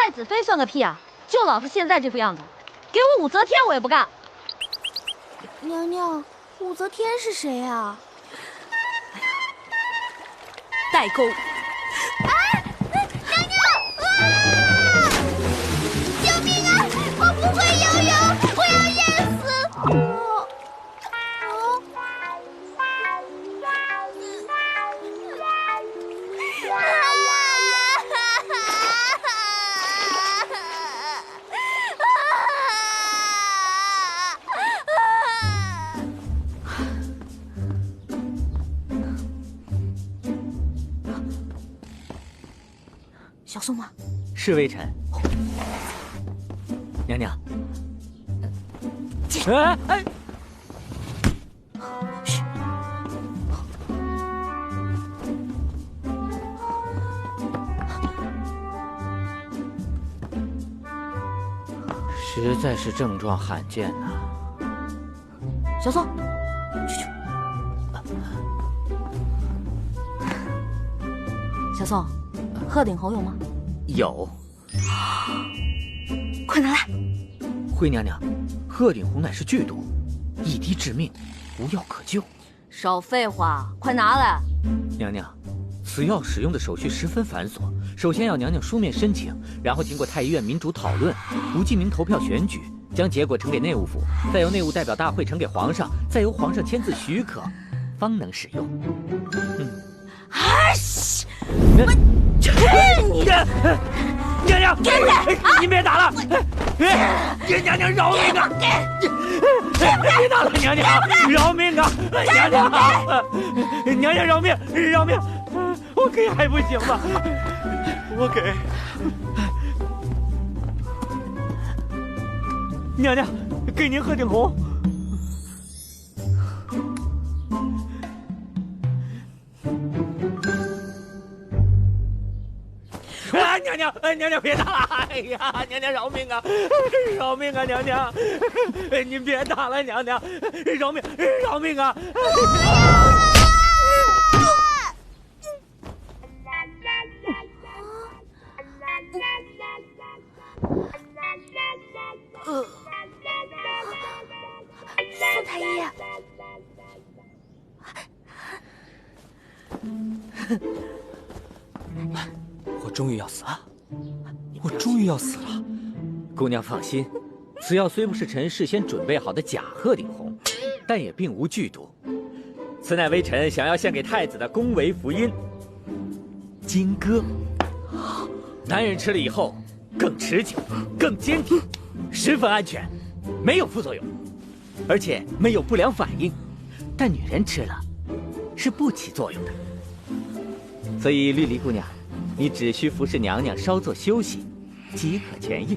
太子妃算个屁啊！就老夫现在这副样子，给我武则天我也不干。娘娘，武则天是谁啊？代沟。娘娘！啊！救命啊！我不会游泳，我要淹死！小宋吗？是微臣。娘娘。哎哎！嘘。实在是症状罕见呐。小宋，去。小宋，鹤顶红有吗？有。快拿来！惠娘娘，鹤顶红乃是剧毒，一滴致命，无药可救。少废话，快拿来！娘娘，此药使用的手续十分繁琐，首先要娘娘书面申请，然后经过太医院民主讨论，5记名投票选举，将结果呈给内务府，再由内务代表大会呈给皇上，再由皇上签字许可，方能使用。哎西！我去你的！娘娘，给不给？您别打了！娘娘饶命啊！别打了，娘娘饶命啊！娘娘，娘娘饶命，饶命！我给还不行吗？我给。娘娘，给您鹤顶红。啊，娘娘，娘娘别打了！哎呀，娘娘饶命啊，饶命啊，娘娘，您别打了，娘娘，饶命，饶命啊！宋太医。我终于要死了！我终于要死了！姑娘放心，此药虽不是臣事先准备好的假鹤顶红，但也并无剧毒。此乃微臣想要献给太子的恭维福音——金戈。男人吃了以后更持久、更坚挺，十分安全，没有副作用，而且没有不良反应。但女人吃了是不起作用的。所以绿篱姑娘，你只需服侍娘娘稍作休息，即可痊愈。